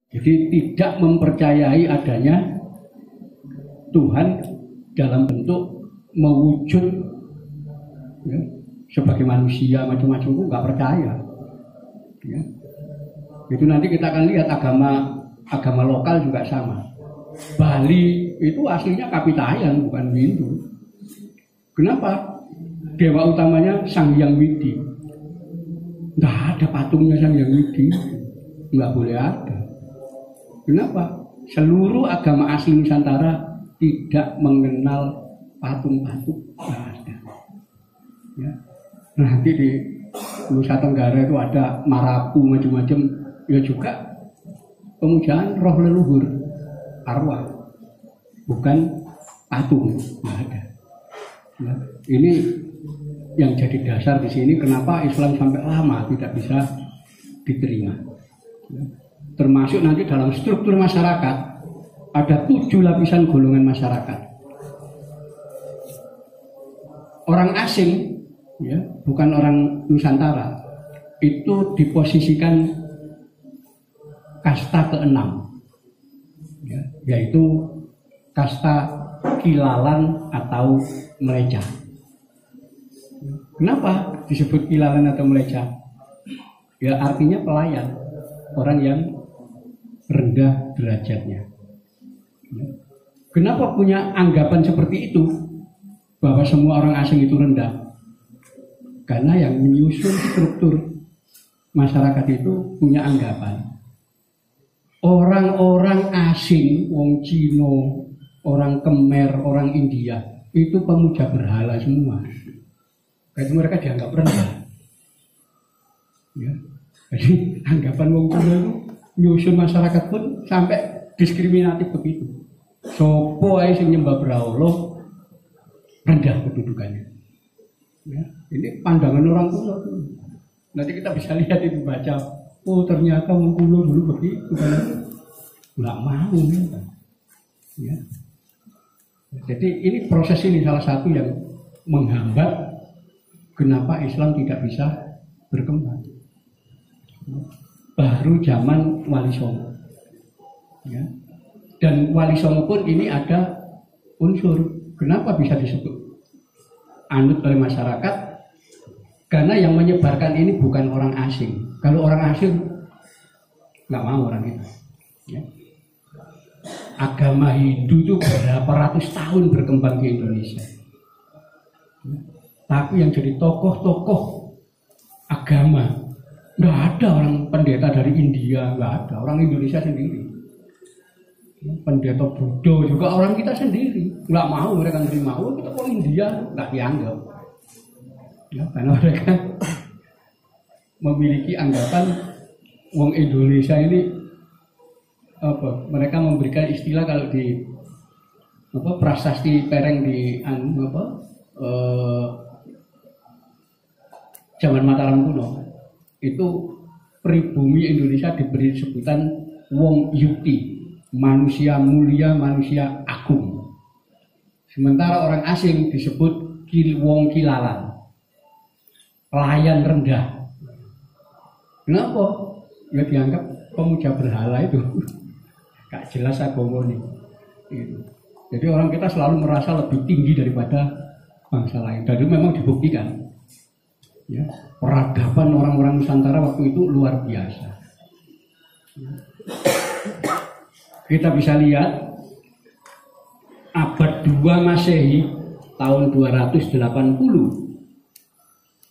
Jadi tidak mempercayai adanya Tuhan dalam bentuk mewujud ya, sebagai manusia macam-macam itu nggak percaya. Ya. Itu nanti kita akan lihat agama lokal juga sama. Bali itu aslinya Kapitayan bukan Hindu. Kenapa? Dewa utamanya Sang Hyang Widi. Nggak ada patungnya Sang Hyang Widi, nggak boleh ada. Kenapa? Seluruh agama asli Nusantara tidak mengenal patung-patung, nggak ada. Ya. Nanti di Nusa Tenggara itu ada marapu macam-macam, ya juga pemujaan roh leluhur, arwah, bukan patung, nggak ada. Ya. Ini yang jadi dasar di sini kenapa Islam sampai lama tidak bisa diterima. Ya. Termasuk nanti dalam struktur masyarakat ada 7 lapisan golongan masyarakat. Orang asing, ya, bukan orang Nusantara, itu diposisikan kasta ke-6, ya, yaitu kasta kilalan atau meleca. Kenapa disebut kilalan atau meleca? Ya artinya pelayan, orang yang rendah derajatnya. Kenapa punya anggapan seperti itu bahwa semua orang asing itu rendah? Karena yang menyusun struktur masyarakat itu punya anggapan orang-orang asing, wong Cina, orang Khmer, orang India itu pemuja berhala semua. Karena mereka dianggap rendah. Ya. Jadi anggapan wong Cina itu nyusun masyarakat pun sampai diskriminatif begitu. Sopo ae sing nyembah brahala rendah kedudukannya. Ya, ini pandangan orang kuno. Nanti kita bisa lihat itu baca. Oh ternyata wong kuno dulu begitu kan. Nggak mau ya. Jadi ini proses ini salah satu yang menghambat kenapa Islam tidak bisa berkembang. Baru zaman Wali Songo, ya. Dan Wali Songo pun ini ada unsur. Kenapa bisa disebut anut oleh masyarakat? Karena yang menyebarkan ini bukan orang asing. Kalau orang asing nggak mau orang itu. Ya. Agama Hindu itu berapa ratus tahun berkembang di Indonesia. Ya. Tapi yang jadi tokoh-tokoh agama nggak ada orang pendeta dari India, nggak ada, orang Indonesia sendiri. Pendeta Buddha juga orang kita sendiri, nggak mau mereka nerima. Oh kita kok India nggak dianggap, ya, karena mereka memiliki anggapan wong Indonesia ini apa? Mereka memberikan istilah kalau di apa prasasti pereng di zaman Mataram kuno. Itu pribumi Indonesia diberi sebutan wong yukti, manusia mulia, manusia agung. Sementara orang asing disebut wong kilalan, pelayan rendah. Kenapa? Ya dianggap pemuja berhala itu. Gak jelas agama ini. Jadi orang kita selalu merasa lebih tinggi daripada bangsa lain. Dan itu memang dibuktikan. Ya, peradaban orang-orang Nusantara waktu itu luar biasa. Kita bisa lihat abad 2 Masehi tahun 280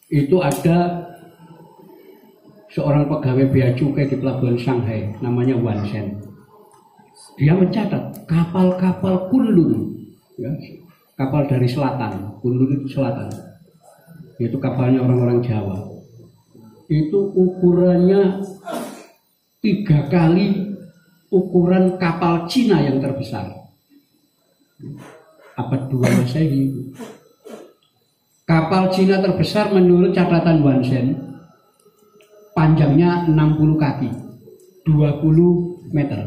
itu ada seorang pegawai bea cukai di pelabuhan Shanghai namanya Wan Shen. Dia mencatat kapal-kapal Kunlun, ya, kapal dari selatan, Kunlun itu selatan. Itu kapalnya orang-orang Jawa. Itu ukurannya 3 kali ukuran kapal Cina yang terbesar. Abad 2 Masehi. Kapal Cina terbesar menurut catatan Wan Shen panjangnya 60 kaki, 20 meter.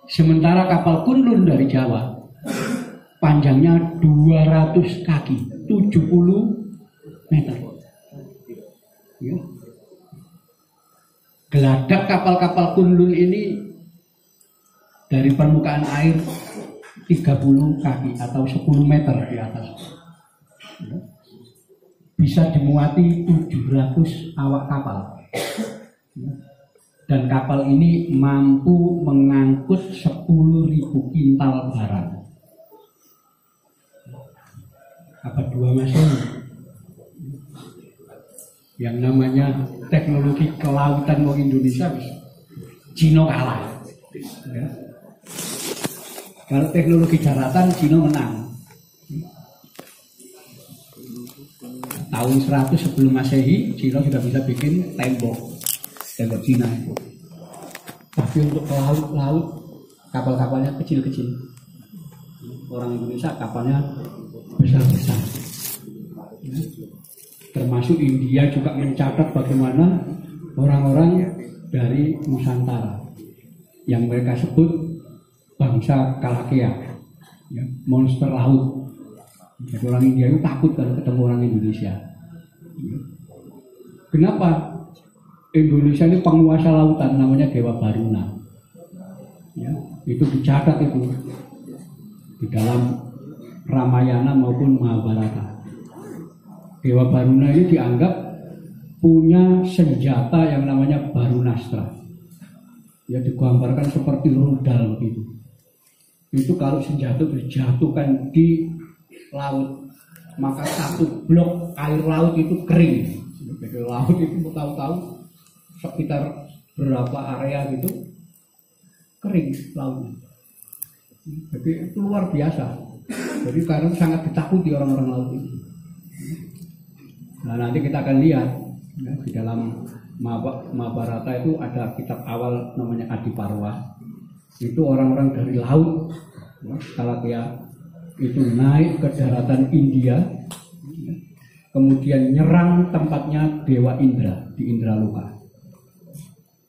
Sementara kapal Kunlun dari Jawa panjangnya 200 kaki, 70 meter. Ya. Geladak kapal-kapal Kunlun ini dari permukaan air 30 kaki atau 10 meter di atas. Bisa dimuati 700 awak kapal. Dan kapal ini mampu mengangkut 10.000 kintal barang. Apa dua Masehi? Yang namanya teknologi kelautan orang Indonesia, Cina kalah. Ya. Kalau teknologi daratan, Cina menang. Tahun 100 sebelum Masehi, Cina sudah bisa bikin tembok Cina itu. Tapi untuk ke laut, kapal-kapalnya kecil-kecil. Orang Indonesia kapalnya besar-besar. Ya. Termasuk India juga mencatat bagaimana orang-orang dari Nusantara yang mereka sebut bangsa Kalakea, ya, monster laut. Jadi orang India itu takut kalau ketemu orang Indonesia. Kenapa? Indonesia ini penguasa lautan, namanya Dewa Baruna. Ya, itu dicatat itu di dalam Ramayana maupun Mahabharata. Dewa Baruna ini dianggap punya senjata yang namanya Barunastra. Ya, digambarkan seperti rudal begitu. Itu kalau senjata dijatuhkan di laut, maka satu blok air laut itu kering. Jadi laut itu tahu-tahu sekitar berapa area gitu kering lautnya. Jadi itu luar biasa. Jadi karena sangat ditakuti orang-orang laut itu. Nah, nanti kita akan lihat ya, di dalam Mahabharata itu ada kitab awal namanya Adiparwa. Itu orang-orang dari laut, ya, Kalakea itu naik ke daratan India, ya, kemudian nyerang tempatnya Dewa Indra di Indraloka.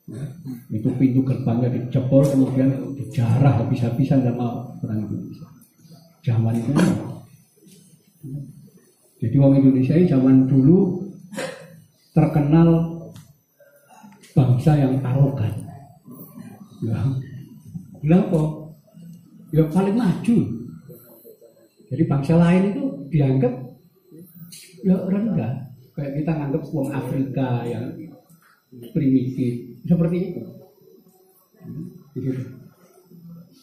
Ya, itu pintu gerbangnya dijebol, kemudian dijarah habis-habisan sama orang Indonesia. Zaman itu. Jadi orang Indonesia ini zaman dulu terkenal bangsa yang arogan. Ya, kenapa? Ya paling maju. Jadi bangsa lain itu dianggap ya rendah. Kayak kita anggap orang Afrika yang primitif, seperti itu.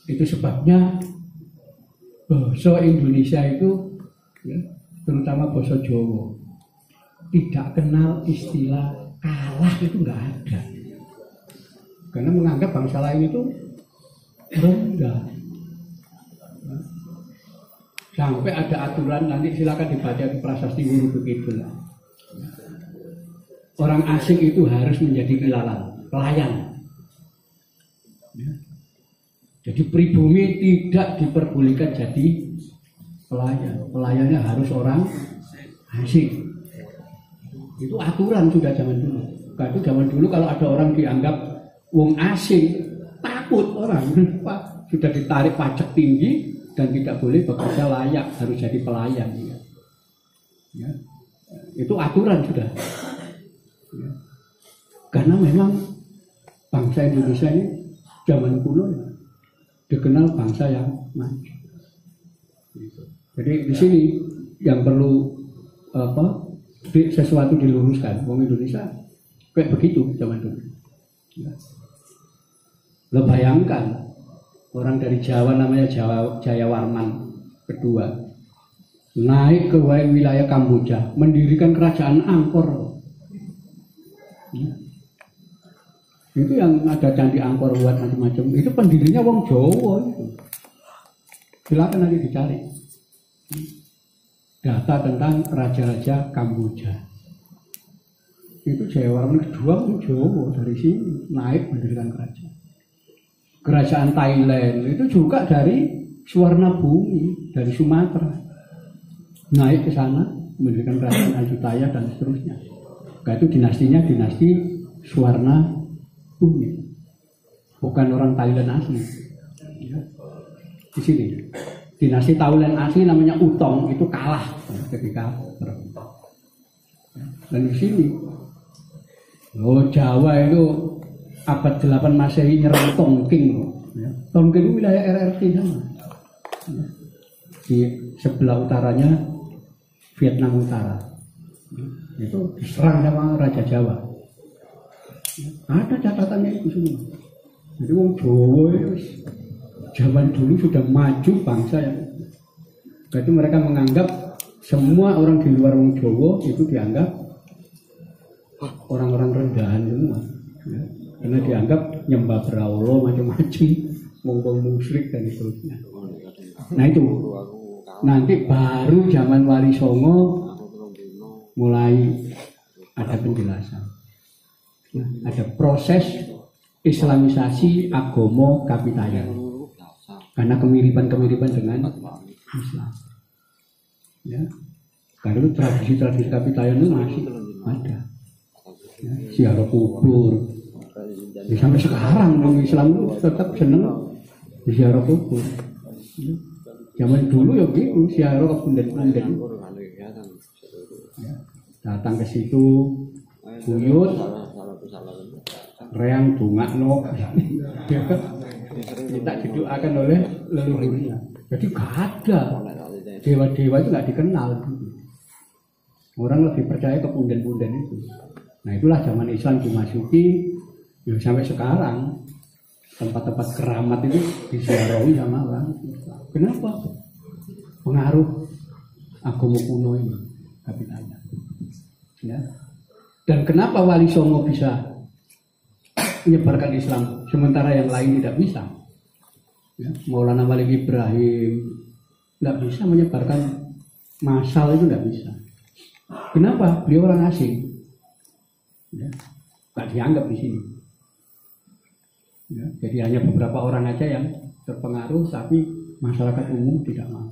Itu sebabnya bahasa Indonesia itu, ya, terutama bahasa Jawa, tidak kenal istilah kalah, itu nggak ada. Karena menganggap bangsa lain itu rendah. Sampai ada aturan, nanti silakan dibaca di Prasasti Wuru begitulah. Orang asing itu harus menjadi pelayan. Jadi pribumi tidak diperbolehkan jadi pelayan. Pelayannya harus orang asing. Itu aturan sudah zaman dulu. Itu zaman dulu kalau ada orang dianggap wong asing, takut orang. Sudah ditarik pajak tinggi dan tidak boleh bekerja layak, harus jadi pelayan. Ya. Itu aturan sudah. Ya. Karena memang bangsa Indonesia ini zaman kuno ya, dikenal bangsa yang maju. Jadi di sini yang perlu sesuatu diluruskan. Wong Indonesia kayak begitu zaman dulu. Ya. Lo bayangkan orang dari Jawa namanya Jayawarman kedua naik ke wilayah Kamboja, mendirikan kerajaan Angkor. Ya. Itu yang ada candi Angkor buat macam-macam. Itu pendirinya wong Jawa itu. Silakan nanti dicari data tentang raja-raja Kamboja. Itu Jayawarman kedua wong Jawa, dari sini naik mendirikan kerajaan. Kerajaan Thailand itu juga dari Suwarnabhumi, dari Sumatera, naik ke sana mendirikan kerajaan Ayutthaya dan seterusnya. Nah, itu dinastinya dinasti Suwarnabhumi, bukan orang Thailand asli. Ya. Di sini dinasti Thailand asli namanya Utong, itu kalah ketika berebut. Dan di sini Jawa itu abad 8 Masehi nyerang Tongking. Ya. Tongking itu wilayah RRT sama. Ya. Di sebelah utaranya Vietnam Utara. Ya. Itu diserang sama Raja Jawa. Ya. Ada catatannya itu semua. Jadi wong Jawa zaman dulu sudah maju bangsa yang. Jadi mereka menganggap semua orang di luar wong Jawa itu dianggap orang-orang rendahan semua. Ya. Karena dianggap nyembah berhala macam-macam, wong musyrik dan seterusnya. Nah itu nanti baru zaman Wali Songo mulai ada penjelasan. Nah, ada proses Islamisasi agama Kapitayan karena kemiripan-kemiripan dengan Islam. Ya, karena itu tradisi-tradisi Kapitayan itu masih ada. Ya, ziarah kubur. Ya, sampai sekarang orang Islam itu tetap senang ziarah kubur. Ya, zaman dulu ya gitu, ziarah ke punden-punden. Ya, datang ke situ, buyut, reang dungakno, minta didoakan oleh leluhurnya. Jadi gak ada dewa-dewa itu gak dikenal. Orang lebih percaya ke punden-punden itu. Nah itulah zaman Islam dimasuki, ya sampai sekarang tempat-tempat keramat itu disiarahi sama orang. Kenapa? Pengaruh agama kuno ini, Kapitayan. Ya. Dan kenapa Wali Songo bisa menyebarkan Islam sementara yang lain tidak bisa? Ya. Maulana Malik Ibrahim tidak bisa menyebarkan masal itu, tidak bisa. Kenapa? Beliau orang asing. Ya, nggak dianggap di sini. Ya, jadi hanya beberapa orang aja yang terpengaruh, tapi masyarakat umum tidak mau.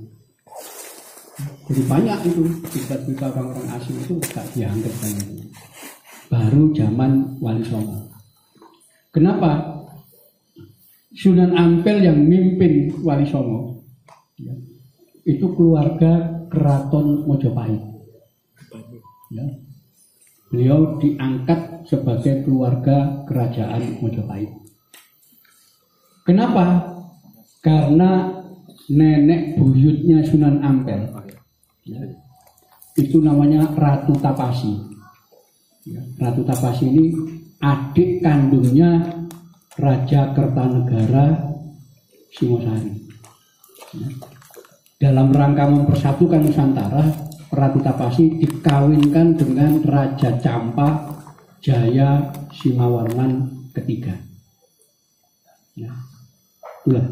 Jadi banyak itu cerita-cerita orang-orang asing itu nggak dianggap kan itu. Baru zaman Wali Songo. Kenapa? Sunan Ampel yang mimpin Wali Songo, ya, itu keluarga Keraton Mojopahit. Ya. Beliau diangkat sebagai keluarga kerajaan Mojopahit. Kenapa? Karena nenek buyutnya Sunan Ampel, ya, itu namanya Ratu Tapasi. Ya, Ratu Tapasi ini adik kandungnya Raja Kertanegara Singosari. Ya. Dalam rangka mempersatukan Nusantara, Ratu Tapasi dikawinkan dengan Raja Campa Jaya Simawarman ketiga. Ya. Itulah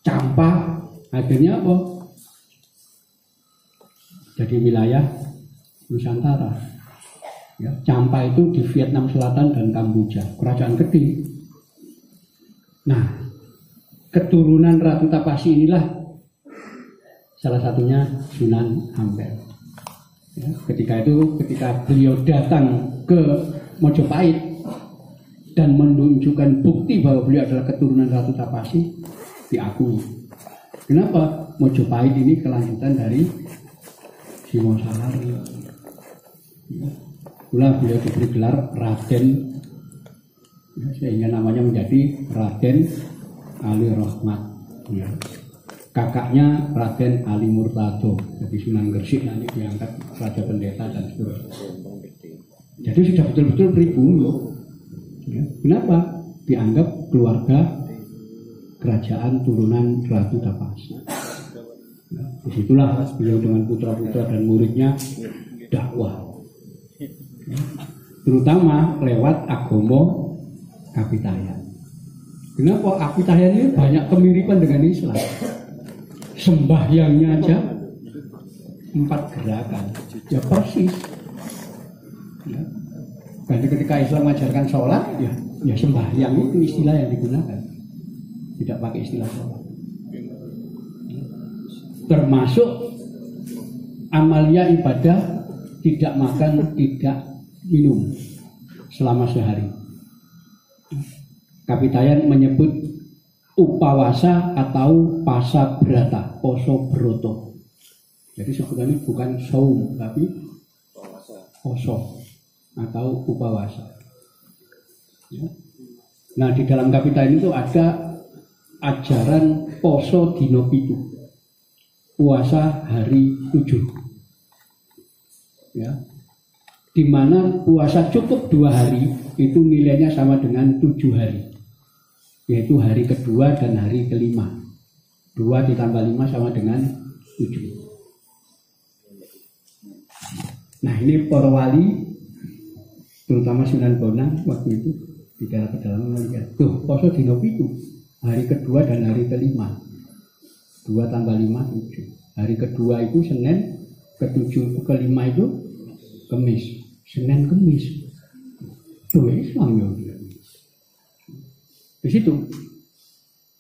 Campa akhirnya apa? Jadi wilayah Nusantara. Ya, Campa itu di Vietnam Selatan dan Kamboja, kerajaan gede. Nah, keturunan Ratu Tapasi inilah salah satunya Sunan Ampel. Ya, ketika beliau datang ke Mojopahit dan menunjukkan bukti bahwa beliau adalah keturunan Ratu Tapasi, diakui. Kenapa? Mojopahit ini kelanjutan dari Singosari. Ya, itulah beliau diberi gelar Raden, ya, sehingga namanya menjadi Raden Ali Rahmat. Ya. Kakaknya Raden Ali Murtado, jadi Sunan Gresik nanti diangkat Raja Pendeta dan seterusnya. Jadi sudah betul-betul pribumi. Ya. Kenapa? Dianggap keluarga kerajaan turunan Ratu Tapasi. Ya. Disitulah beliau dengan putra-putra dan muridnya dakwah. Ya. Terutama lewat agama Kapitayan. Kenapa? Kapitayan ini banyak kemiripan dengan Islam. Sembahyangnya aja 4 gerakan, ya persis. Ya. Dan ketika Islam mengajarkan sholat, ya sembahyang itu istilah yang digunakan, tidak pakai istilah sholat. Termasuk amalia ibadah tidak makan, tidak minum selama sehari. Kapitayan menyebut upawasa atau pasa berata, poso broto. Jadi sebenarnya bukan saum tapi poso atau upawasa. Ya. Nah, di dalam Kapitayan itu ada ajaran poso dino pitu, puasa hari 7, ya, di mana puasa cukup 2 hari itu nilainya sama dengan 7 hari, yaitu hari kedua dan hari kelima. 2 ditambah 5 sama dengan 7. Nah, ini para wali, terutama Sunan Bonang waktu itu di daerah pedalaman melihat, tuh poso dino pitu, hari kedua dan hari kelima. 2 tambah 5 7. Hari kedua itu Senin, ke-7 kelima itu Kemis. Senin Kemis. Tuh Islam ya. Di situ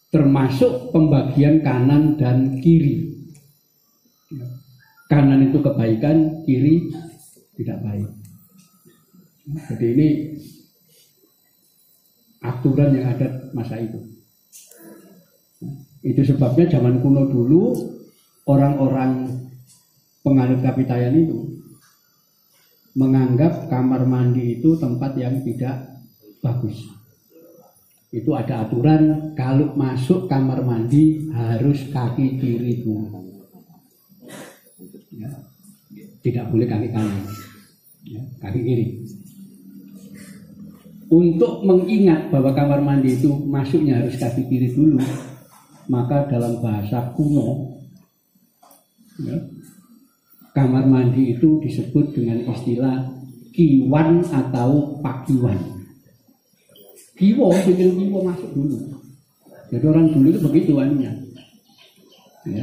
termasuk pembagian kanan dan kiri. Kanan itu kebaikan, kiri tidak baik. Jadi ini aturan yang ada masa itu. Itu sebabnya zaman kuno dulu orang-orang penganut Kapitayan itu menganggap kamar mandi itu tempat yang tidak bagus. Itu ada aturan kalau masuk kamar mandi harus kaki kiri dulu, ya. Tidak boleh kaki kanan, ya, kaki kiri. Untuk mengingat bahwa kamar mandi itu masuknya harus kaki kiri dulu, maka dalam bahasa kuno, ya, kamar mandi itu disebut dengan istilah kiwan atau pakiwan. Kiwo, bikin kiwo masuk dulu. Jadi orang dulu itu begitu anunya. Ya.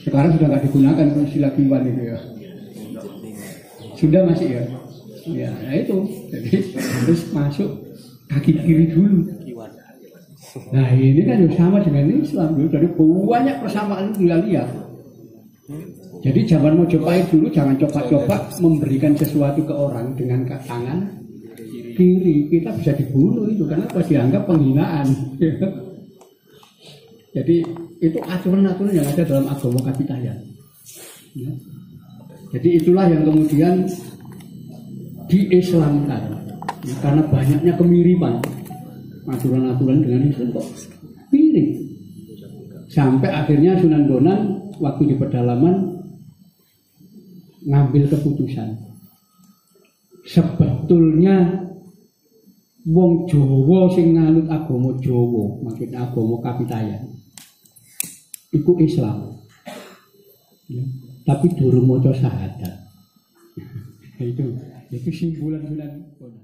Sekarang sudah nggak digunakan istilah kiwan itu ya. Sudah masih ya. Ya, itu. Jadi harus masuk kaki kiri dulu. Nah, ini kan sama dengan Islam. Jadi banyak persamaan itu kita lihat. Jadi zaman Mojopahit dulu jangan coba-coba memberikan sesuatu ke orang dengan tangan kiri, kita bisa dibunuh itu karena pasti dianggap penghinaan. Jadi itu aturan-aturan yang ada dalam agama Kapitayan. Ya. Jadi itulah yang kemudian diislamkan, ya, karena banyaknya kemiripan aturan-aturan dengan Islam kok mirip. Sampai akhirnya Sunan Bonang waktu di pedalaman ngambil keputusan, sebetulnya wong Jawa sing nganut agama Jawa, maksudnya agama Kapitayan, iku Islam, ya, tapi durung maca syahadat. Itu simbolan Sunan Bonang.